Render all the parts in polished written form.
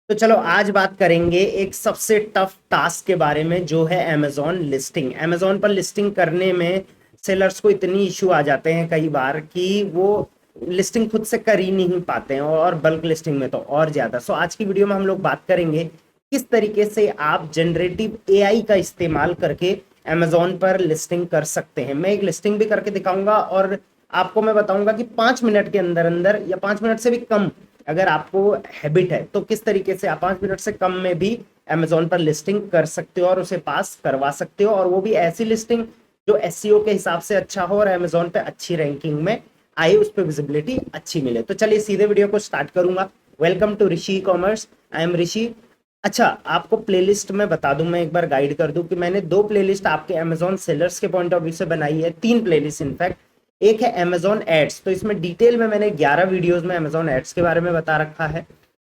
तो चलो आज बात करेंगे एक सबसे टफ टास्क के बारे में, जो है अमेजोन लिस्टिंग। अमेजोन पर लिस्टिंग करने में सेलर्स को इतनी इशू आ जाते हैं कई बार कि वो लिस्टिंग खुद से कर ही नहीं पाते हैं, और बल्क लिस्टिंग में तो और ज्यादा। सो आज की वीडियो में हम लोग बात करेंगे किस तरीके से आप जनरेटिव एआई का इस्तेमाल करके अमेजोन पर लिस्टिंग कर सकते हैं। मैं एक लिस्टिंग भी करके दिखाऊंगा और आपको मैं बताऊंगा कि 5 मिनट के अंदर अंदर या 5 मिनट से भी कम, अगर आपको हैबिट है तो किस तरीके से आप 5 मिनट से कम में भी अमेजोन पर लिस्टिंग कर सकते हो और उसे पास करवा सकते हो, और वो भी ऐसी लिस्टिंग जो एसईओ के हिसाब से अच्छा हो और अमेजोन पे अच्छी रैंकिंग में आए, उस पर विजिबिलिटी अच्छी मिले। तो चलिए सीधे वीडियो को स्टार्ट करूंगा। Welcome to Rishi commerce, I am Rishi. अच्छा, आपको प्लेलिस्ट में बता दूं, मैं एक बार गाइड कर दूं कि मैंने 2 प्लेलिस्ट आपके अमेजोन सेलर्स के पॉइंट ऑफ व्यू से बनाई है, 3 प्लेलिस्ट इनफैक्ट। एक है अमेजोन एड्स, तो इसमें डिटेल में मैंने 11 वीडियोस में अमेजोन एड्स के बारे में बता रखा है।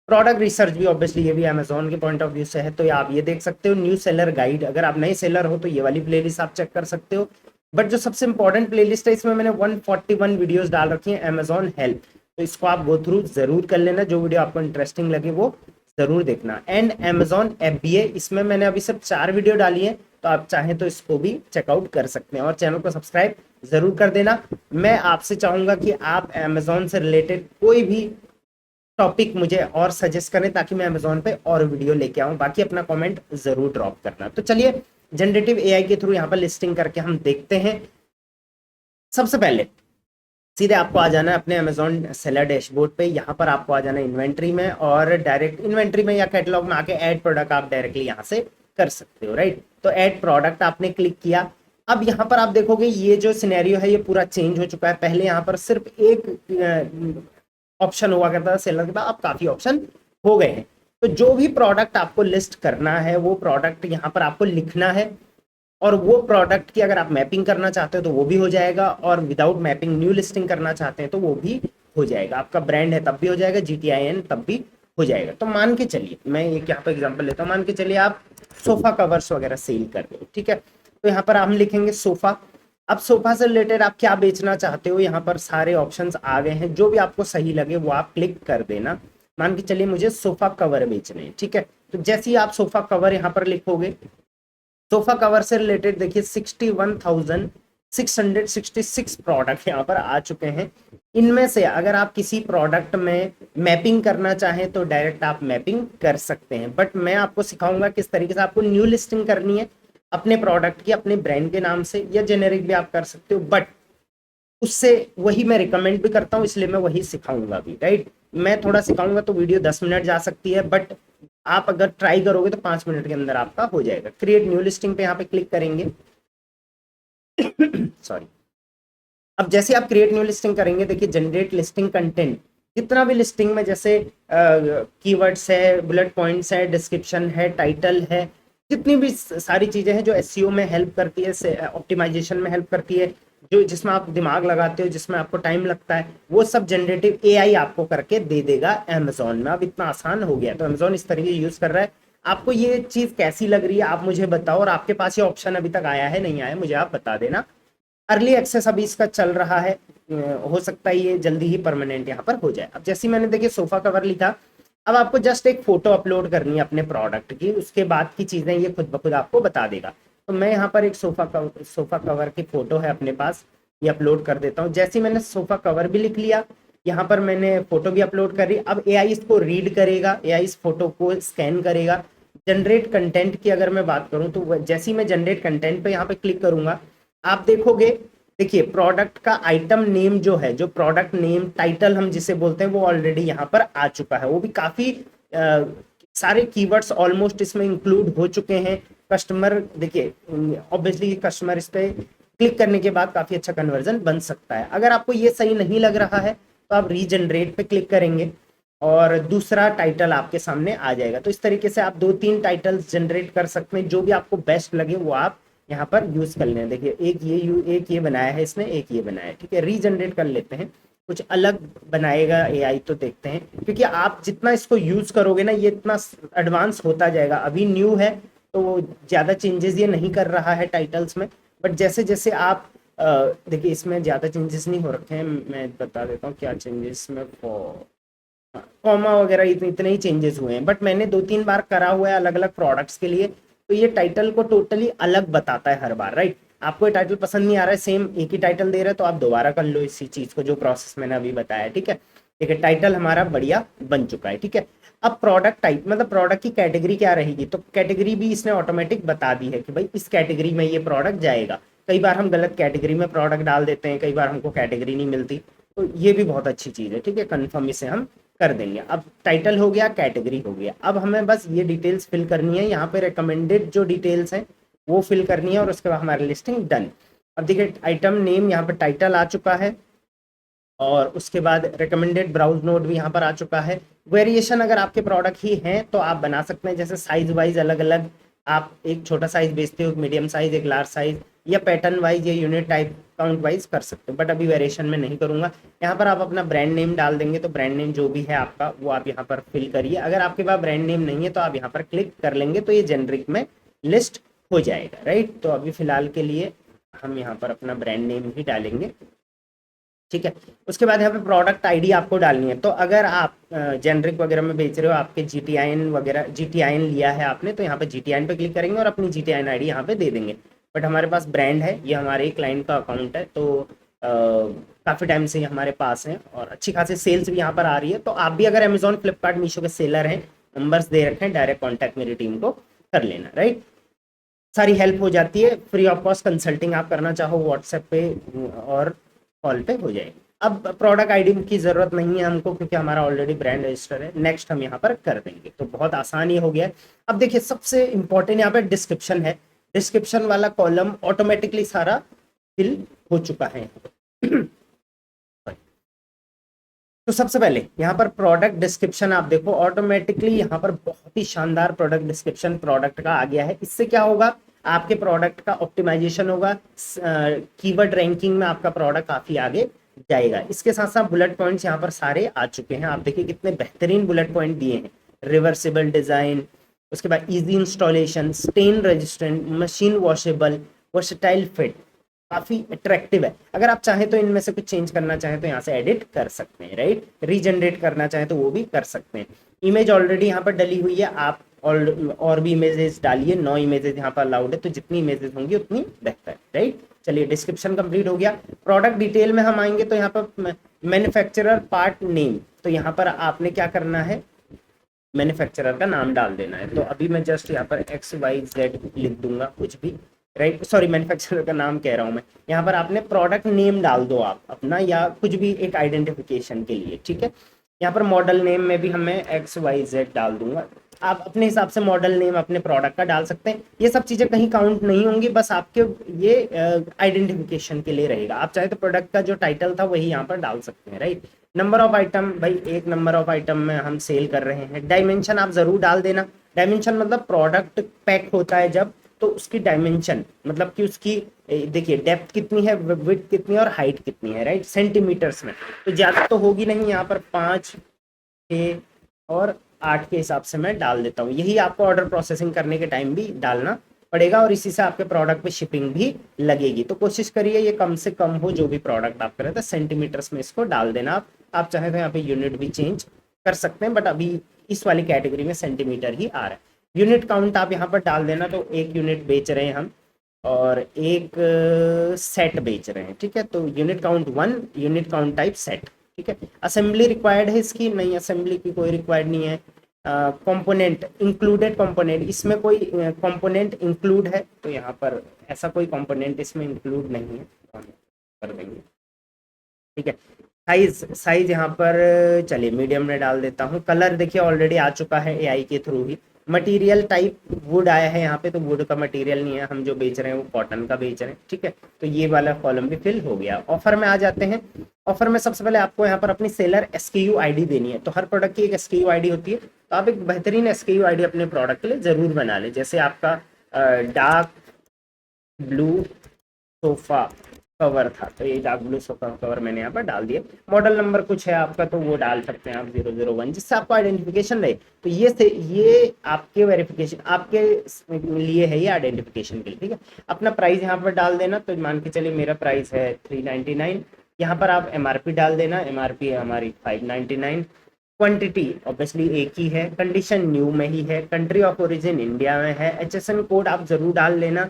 प्रोडक्ट रिसर्च भी ऑब्वियसली ये भी अमेजोन के पॉइंट ऑफ व्यू से है, तो आप ये देख सकते हो। न्यू सेलर गाइड, अगर आप नए सेलर हो तो ये वाली प्लेलिस्ट आप चेक कर सकते हो। बट जो सबसे इंपॉर्टेंट प्लेलिस्ट है, इसमें मैंने 141 वीडियोस डाल रखी है अमेजोन हेल्प, तो इसको आप गो थ्रू जरूर कर लेना। जो वीडियो आपको इंटरेस्टिंग लगे वो जरूर देखना। एंड अमेजोन एफबीए, इसमें मैंने अभी सिर्फ 4 वीडियो डाली है, तो आप चाहें तो इसको भी चेकआउट कर सकते हैं, और चैनल को सब्सक्राइब जरूर कर देना। मैं आपसे चाहूंगा कि आप अमेजोन से रिलेटेड कोई भी टॉपिक मुझे और सजेस्ट करें, ताकि मैं अमेजोन पे और वीडियो लेके आऊं। बाकी अपना कमेंट जरूर ड्रॉप करना। तो चलिए जनरेटिव एआई के थ्रू यहाँ पर लिस्टिंग करके हम देखते हैं। सबसे पहले सीधे आपको आ जाना है अपने अमेजोन सेलर डैशबोर्ड पे। यहाँ पर आपको आ जाना है इन्वेंट्री में, और डायरेक्ट इन्वेंट्री में या कैटलॉग में आके ऐड प्रोडक्ट आप डायरेक्टली यहाँ से कर सकते हो, राइट। तो ऐड प्रोडक्ट आपने क्लिक किया। अब यहाँ पर आप देखोगे ये जो सिनेरियो है ये पूरा चेंज हो चुका है। पहले यहाँ पर सिर्फ एक ऑप्शन हुआ करता था सेलर के पास, अब काफी ऑप्शन हो गए हैं। तो जो भी प्रोडक्ट आपको लिस्ट करना है वो प्रोडक्ट यहाँ पर आपको लिखना है, और वो प्रोडक्ट की अगर आप मैपिंग करना चाहते हो तो वो भी हो जाएगा, और विदाउट मैपिंग न्यू लिस्टिंग करना चाहते हैं तो वो भी हो जाएगा। आपका ब्रांड है तब भी हो जाएगा, जीटीआईएन तब भी हो जाएगा। तो मान के चलिए, मैं एक यहाँ पर एग्जांपल लेता हूँ। मान के चलिए आप सोफा कवर्स वगैरह सेल कर रहे हो, ठीक है। तो यहाँ पर हम लिखेंगे सोफा। अब सोफा से रिलेटेड आप क्या बेचना चाहते हो, यहाँ पर सारे ऑप्शंस आ गए हैं। जो भी आपको सही लगे वो आप क्लिक कर देना। मान के चलिए मुझे सोफा कवर बेचने हैं, ठीक है। तो जैसे ही आप सोफा कवर यहाँ पर लिखोगे, सोफा कवर से रिलेटेड देखिए 61,666 प्रोडक्ट यहाँ पर आ चुके हैं। इनमें से अगर आप किसी प्रोडक्ट में मैपिंग करना चाहें तो डायरेक्ट आप मैपिंग कर सकते हैं, बट मैं आपको सिखाऊंगा किस तरीके से आपको न्यू लिस्टिंग करनी है अपने प्रोडक्ट की, अपने ब्रांड के नाम से, या जेनेरिक भी आप कर सकते हो। बट उससे वही मैं रिकमेंड भी करता हूँ, इसलिए मैं वही सिखाऊंगा भी, राइट। मैं थोड़ा सिखाऊंगा तो वीडियो 10 मिनट जा सकती है, बट आप अगर ट्राई करोगे तो 5 मिनट के अंदर आपका हो जाएगा। क्रिएट न्यू लिस्टिंग पे यहाँ पे क्लिक करेंगे। सॉरी। अब जैसे आप क्रिएट न्यू लिस्टिंग करेंगे, देखिए जनरेट लिस्टिंग कंटेंट, जितना भी लिस्टिंग में जैसे कीवर्ड्स है, बुलेट पॉइंट्स है, डिस्क्रिप्शन है, टाइटल है, जितनी भी सारी चीजें हैं जो एसईओ में हेल्प करती है, ऑप्टिमाइजेशन में हेल्प करती है, जो जिसमें आप दिमाग लगाते हो, जिसमें आपको टाइम लगता है, वो सब जनरेटिव एआई आपको करके दे देगा अमेजोन में। अब इतना आसान हो गया, तो अमेजोन इस तरीके यूज कर रहा है। आपको ये चीज कैसी लग रही है आप मुझे बताओ, और आपके पास ये ऑप्शन अभी तक आया है नहीं आया मुझे आप बता देना। अर्ली एक्सेस अभी इसका चल रहा है, हो सकता है ये जल्दी ही परमानेंट यहाँ पर हो जाए। अब जैसे मैंने देखिए सोफा कवर लिखा, अब आपको जस्ट एक फोटो अपलोड करनी है अपने प्रोडक्ट की, उसके बाद की चीजें ये खुद ब खुद आपको बता देगा। तो मैं यहाँ पर एक सोफा कवर की फोटो है अपने पास, ये अपलोड कर देता हूँ। जैसे ही मैंने सोफा कवर भी लिख लिया, यहाँ पर मैंने फोटो भी अपलोड कर रही। अब एआई इसको रीड करेगा, एआई इस फोटो को स्कैन करेगा। जनरेट कंटेंट की अगर मैं बात करूँ तो जैसे ही मैं जनरेट कंटेंट पे यहाँ पे क्लिक करूंगा, आप देखोगे, देखिए प्रोडक्ट का आइटम नेम जो है, जो प्रोडक्ट नेम टाइटल हम जिसे बोलते हैं, वो ऑलरेडी यहाँ पर आ चुका है। वो भी काफी सारे कीवर्ड्स ऑलमोस्ट इसमें इंक्लूड हो चुके हैं। कस्टमर देखिए, ऑब्वियसली कस्टमर इस पे क्लिक करने के बाद काफी अच्छा कन्वर्जन बन सकता है। अगर आपको ये सही नहीं लग रहा है तो आप रीजनरेट पे क्लिक करेंगे और दूसरा टाइटल आपके सामने आ जाएगा। तो इस तरीके से आप 2-3 टाइटल्स जनरेट कर सकते हैं, जो भी आपको बेस्ट लगे वो आप यहाँ पर यूज कर लें। देखिए एक ये बनाया है इसने, एक ये बनाया है, ठीक है। रीजनरेट कर लेते हैं, कुछ अलग बनाएगा एआई तो देखते हैं, क्योंकि आप जितना इसको यूज करोगे ना ये इतना एडवांस होता जाएगा। अभी न्यू है तो ज्यादा चेंजेस ये नहीं कर रहा है टाइटल्स में, बट जैसे जैसे आप देखिए इसमें ज्यादा चेंजेस नहीं हो रखे हैं। मैं बता देता हूँ क्या चेंजेस में कॉमा वगैरह इतने ही चेंजेस हुए हैं, बट मैंने 2-3 बार करा हुआ है अलग अलग प्रोडक्ट्स के लिए, तो ये टाइटल को टोटली अलग बताता है हर बार, राइट। आपको ये टाइटल पसंद नहीं आ रहा है, सेम एक ही टाइटल दे रहा है, तो आप दोबारा कर लो इसी चीज को, जो प्रोसेस मैंने अभी बताया, ठीक है। ठीक है, टाइटल हमारा बढ़िया बन चुका है, ठीक है। अब प्रोडक्ट टाइप मतलब प्रोडक्ट की कैटेगरी क्या रहेगी, तो कैटेगरी भी इसने ऑटोमेटिक बता दी है कि भाई इस कैटेगरी में ये प्रोडक्ट जाएगा। कई बार हम गलत कैटेगरी में प्रोडक्ट डाल देते हैं, कई बार हमको कैटेगरी नहीं मिलती, तो ये भी बहुत अच्छी चीज़ है, ठीक है। कन्फर्म इसे हम कर देंगे। अब टाइटल हो गया, कैटेगरी हो गया, अब हमें बस ये डिटेल्स फिल करनी है, यहाँ पे रिकमेंडेड जो डिटेल्स हैं वो फिल करनी है, और उसके बाद हमारी लिस्टिंग डन। अब देखिए आइटम नेम यहाँ पर टाइटल आ चुका है, और उसके बाद रिकमेंडेड ब्राउज नोड भी यहाँ पर आ चुका है। वेरिएशन अगर आपके प्रोडक्ट ही हैं तो आप बना सकते हैं, जैसे साइज वाइज अलग अलग, आप एक छोटा साइज बेचते हो, एक मीडियम साइज, एक लार्ज साइज, या पैटर्न वाइज या यूनिट टाइप काउंट वाइज कर सकते हो, बट अभी वेरिएशन में नहीं करूंगा। यहाँ पर आप अपना ब्रांड नेम डाल देंगे, तो ब्रांड नेम जो भी है आपका वो आप यहाँ पर फिल करिए। अगर आपके पास ब्रांड नेम नहीं है तो आप यहाँ पर क्लिक कर लेंगे, तो ये जेनरिक में लिस्ट हो जाएगा, राइट। तो अभी फिलहाल के लिए हम यहाँ पर अपना ब्रांड नेम ही डालेंगे, ठीक है। उसके बाद यहाँ पे प्रोडक्ट आईडी आपको डालनी है, तो अगर आप जेनरिक वगैरह में बेच रहे हो, आपके जीटीआईएन वगैरह जीटीआईएन लिया है आपने, तो यहाँ पे जीटीआईएन पे क्लिक करेंगे और अपनी जीटीआईएन आईडी यहाँ पे दे देंगे। बट हमारे पास ब्रांड है, ये हमारे एक क्लाइंट का अकाउंट है, तो काफ़ी टाइम से ये हमारे पास है और अच्छी खासी सेल्स भी यहाँ पर आ रही है। तो आप भी अगर अमेजोन फ्लिपकार्ट मीशो के सेलर हैं, नंबर्स दे रखे हैं, डायरेक्ट कॉन्टैक्ट मेरी टीम को कर लेना, राइट। सारी हेल्प हो जाती है, फ्री ऑफ कॉस्ट कंसल्टिंग आप करना चाहो व्हाट्सएप पे और कॉल पे हो जाएगी। अब प्रोडक्ट आईडी की जरूरत नहीं है हमको, क्योंकि हमारा ऑलरेडी ब्रांड रजिस्टर है। नेक्स्ट हम यहाँ पर कर देंगे, तो बहुत आसान ही हो गया है। अब देखिए सबसे इंपॉर्टेंट यहाँ पे डिस्क्रिप्शन है, डिस्क्रिप्शन वाला कॉलम ऑटोमेटिकली सारा फिल हो चुका है। तो सबसे पहले यहाँ पर प्रोडक्ट डिस्क्रिप्शन आप देखो, ऑटोमेटिकली यहाँ पर बहुत ही शानदार प्रोडक्ट डिस्क्रिप्शन प्रोडक्ट का आ गया है। इससे क्या होगा, आपके प्रोडक्ट का ऑप्टिमाइजेशन होगा, कीवर्ड रैंकिंग में आपका प्रोडक्ट काफी आगे जाएगा। इसके साथ साथ बुलेट पॉइंट्स यहाँ पर सारे आ चुके हैं, आप देखिए कितने बेहतरीन बुलेट पॉइंट दिए हैं। रिवर्सिबल डिजाइन, उसके बाद easy installation, stain resistant, machine washable, versatile fit, काफी अट्रैक्टिव है। अगर आप चाहें तो इनमें से कुछ चेंज करना चाहें तो यहाँ से एडिट कर सकते हैं, राइट। रीजनरेट करना चाहें तो वो भी कर सकते हैं। इमेज ऑलरेडी यहाँ पर डली हुई है, आप और भी इमेजेस डालिए, 9 इमेजेस यहाँ पर अलाउड है, तो जितनी इमेजेस होंगी उतनी बेहतर, राइट। चलिए डिस्क्रिप्शन कंप्लीट हो गया। प्रोडक्ट डिटेल में हम आएंगे, तो यहाँ पर मैन्युफैक्चरर पार्ट नेम, तो यहाँ पर आपने क्या करना है, मैन्युफैक्चरर का नाम डाल देना है। तो अभी मैं जस्ट यहाँ पर XYZ लिख दूंगा, कुछ भी, राइट। सॉरी, मैन्युफैक्चरर का नाम कह रहा हूँ मैं। यहाँ पर आपने प्रोडक्ट नेम डाल दो आप अपना, या कुछ भी एक आइडेंटिफिकेशन के लिए, ठीक है। यहाँ पर मॉडल नेम में भी हमें XYZ डाल दूंगा। आप अपने हिसाब से मॉडल नेम अपने प्रोडक्ट का डाल सकते हैं, ये सब चीज़ें कहीं काउंट नहीं होंगी, बस आपके ये आइडेंटिफिकेशन के लिए रहेगा। आप चाहे तो प्रोडक्ट का जो टाइटल था वही यहाँ पर डाल सकते हैं, राइट। नंबर ऑफ आइटम, भाई एक नंबर ऑफ आइटम में हम सेल कर रहे हैं। डायमेंशन आप जरूर डाल देना, डायमेंशन मतलब प्रोडक्ट पैक होता है जब, तो उसकी डायमेंशन मतलब कि उसकी देखिए डेप्थ कितनी है, विड्थ कितनी है और हाइट कितनी है, राइट, सेंटीमीटर्स में। तो ज़्यादा तो होगी नहीं, यहाँ पर 5, 6 और 8 के हिसाब से मैं डाल देता हूँ। यही आपको ऑर्डर प्रोसेसिंग करने के टाइम भी डालना पड़ेगा, और इसी से आपके प्रोडक्ट पे शिपिंग भी लगेगी। तो कोशिश करिए ये कम से कम हो, जो भी प्रोडक्ट आप करें, तो सेंटीमीटर्स में इसको डाल देना। आप चाहे तो यहाँ पे यूनिट भी चेंज कर सकते हैं, बट अभी इस वाली कैटेगरी में सेंटीमीटर ही आ रहा है। यूनिट काउंट आप यहाँ पर डाल देना, तो 1 यूनिट बेच रहे हैं हम और 1 सेट बेच रहे हैं, ठीक है। तो unit count 1, unit count type set, ठीक है। असेंबली रिक्वायर्ड है इसकी, नहीं असेंबली की कोई रिक्वायर्ड नहीं है। कंपोनेंट, इंक्लूडेड कंपोनेंट, इसमें कोई कंपोनेंट इंक्लूड है, तो यहाँ पर ऐसा कोई कंपोनेंट इसमें इंक्लूड नहीं है, तो हम कर देंगे, ठीक है। साइज, साइज यहाँ पर चलिए मीडियम में डाल देता हूँ। कलर देखिए ऑलरेडी आ चुका है एआई के through he. Material type would आया है यहाँ पे, तो वुड का मटेरियल नहीं है, हम जो बेच रहे हैं वो कॉटन का बेच रहे हैं, ठीक है। तो ये वाला कॉलम भी फिल हो गया। ऑफर में आ जाते हैं। ऑफर में सबसे पहले आपको यहाँ पर अपनी सेलर SKU आईडी देनी है, तो हर प्रोडक्ट की एक SKU आईडी होती है, तो आप एक बेहतरीन SKU आईडी अपने प्रोडक्ट के लिए जरूर बना लें। जैसे आपका डार्क ब्लू सोफा कवर था, तो ये डार्क ब्लू सोफा कवर मैंने यहाँ पर डाल दिया। मॉडल नंबर कुछ है आपका, तो वो डाल सकते हैं आप 001, जिससे आपको आइडेंटिफिकेशन रहे। तो ये आपके वेरिफिकेशन, आपके लिए है, ये आइडेंटिफिकेशन के लिए, ठीक है। अपना प्राइस यहाँ पर डाल देना, तो मान के चलिए मेरा प्राइस है 399। यहाँ पर आप MRP डाल देना, MRP है हमारी 599। क्वांटिटी ऑब्वियसली एक ही है, कंडीशन न्यू में ही है, कंट्री ऑफ ओरिजिन इंडिया में है, HSN कोड आप जरूर डाल लेना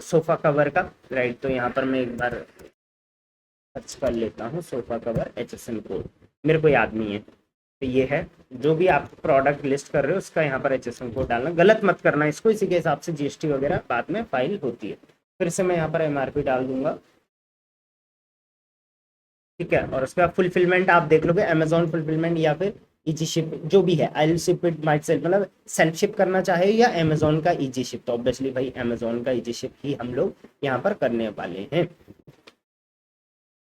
सोफा कवर का, राइट। तो यहाँ पर मैं एक बार सर्च कर लेता हूँ सोफा कवर HSN कोड, मेरे को याद नहीं है। तो ये है, जो भी आप प्रोडक्ट लिस्ट कर रहे हो उसका यहाँ पर HSN कोड डालना, गलत मत करना इसको, इसी के हिसाब से GST वगैरह बाद में फाइल होती है। फिर से मैं यहाँ पर MRP डाल दूंगा, ठीक है। और उसके बाद फुलफिलमेंट आप देख लोगे, अमेजोन फुलफिलमेंट या फिर इजी शिप, जो भी है, I will ship it my self, मतलब सेल्फ शिप करना चाहे या अमेजोन का इजी शिप, तो ऑब्वियसली भाई अमेजोन का इजी शिप ही हम लोग यहाँ पर करने वाले हैं।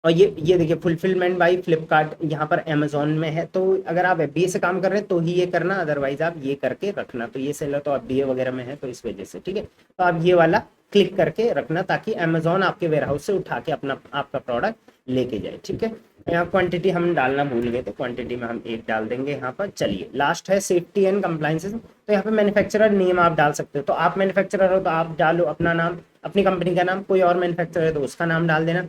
और ये देखिए फुलफिलमेंट बाई फ्लिपकार्ट यहाँ पर अमेजोन में है, तो अगर आप FBA से काम कर रहे हैं तो ही ये करना, अदरवाइज आप ये करके रखना। तो ये सेलर तो FBA वगैरह में है तो इस वजह से, ठीक है। तो आप ये वाला क्लिक करके रखना ताकि अमेजोन आपके वेयरहाउस से उठा के अपना आपका प्रोडक्ट लेके जाए, ठीक है। यहाँ क्वांटिटी हम डालना भूल गए, तो क्वांटिटी में हम 1 डाल देंगे यहाँ पर। चलिए लास्ट है सेफ्टी एंड कंप्लाइंसेस, तो यहाँ पे मैन्युफैक्चरर नेम आप डाल सकते हो, तो आप मैन्युफैक्चरर हो तो आप डालो अपना नाम, अपनी कंपनी का नाम, कोई और मैन्युफैक्चरर है तो उसका नाम डाल देना,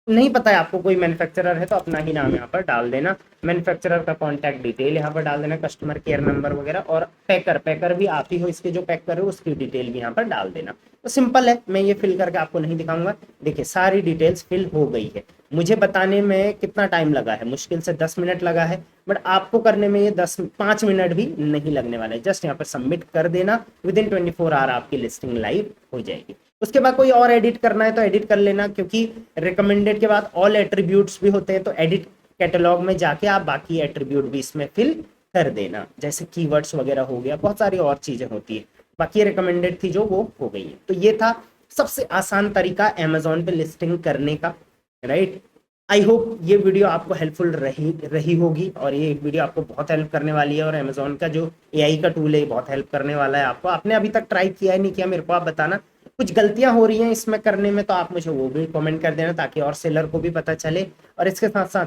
नहीं पता है आपको कोई मैन्युफैक्चरर है तो अपना ही नाम यहाँ पर डाल देना, मैन्युफैक्चरर का कॉन्टैक्ट डिटेल यहाँ पर डाल देना, कस्टमर केयर नंबर वगैरह, और पैकर भी आप ही हो इसके जो पैक कर रहे हो उसकी डिटेल भी यहाँ पर डाल देना। तो सिंपल है, मैं ये फिल करके आपको नहीं दिखाऊंगा। देखिए सारी डिटेल्स फिल हो गई है, मुझे बताने में कितना टाइम लगा है, मुश्किल से 10 मिनट लगा है, बट आपको करने में ये 5 मिनट भी नहीं लगने वाला है। जस्ट यहाँ पर सबमिट कर देना, विद इन 24 आवर आपकी लिस्टिंग लाइव हो जाएगी। उसके बाद कोई और एडिट करना है तो एडिट कर लेना, क्योंकि रिकमेंडेड के बाद ऑल एट्रीब्यूट्स भी होते हैं, तो एडिट कैटलॉग में जाके आप बाकी एट्रीब्यूट भी इसमें फिल कर देना, जैसे कीवर्ड्स वगैरह हो गया, बहुत सारी और चीजें होती है। बाकी रिकमेंडेड थी जो वो हो गई है। तो ये था सबसे आसान तरीका अमेजोन पे लिस्टिंग करने का, राइट। आई होप ये वीडियो आपको हेल्पफुल रही होगी, और ये वीडियो आपको बहुत हेल्प करने वाली है, और अमेजोन का जो AI का टूल है बहुत हेल्प करने वाला है आपको। आपने अभी तक ट्राई किया है नहीं किया, मेरे को आप बताना, कुछ गलतियां हो रही हैं इसमें करने में तो आप मुझे वो भी कमेंट कर देना ताकि और सेलर को भी पता चले। और इसके साथ साथ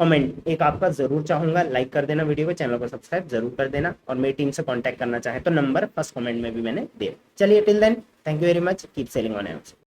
कमेंट एक आपका जरूर चाहूंगा, लाइक कर देना वीडियो को, चैनल को सब्सक्राइब जरूर कर देना, और मेरी टीम से कांटेक्ट करना चाहे तो नंबर फर्स्ट कमेंट में भी मैंने दे। चलिए till then, thank you very much, keep selling on Amazon.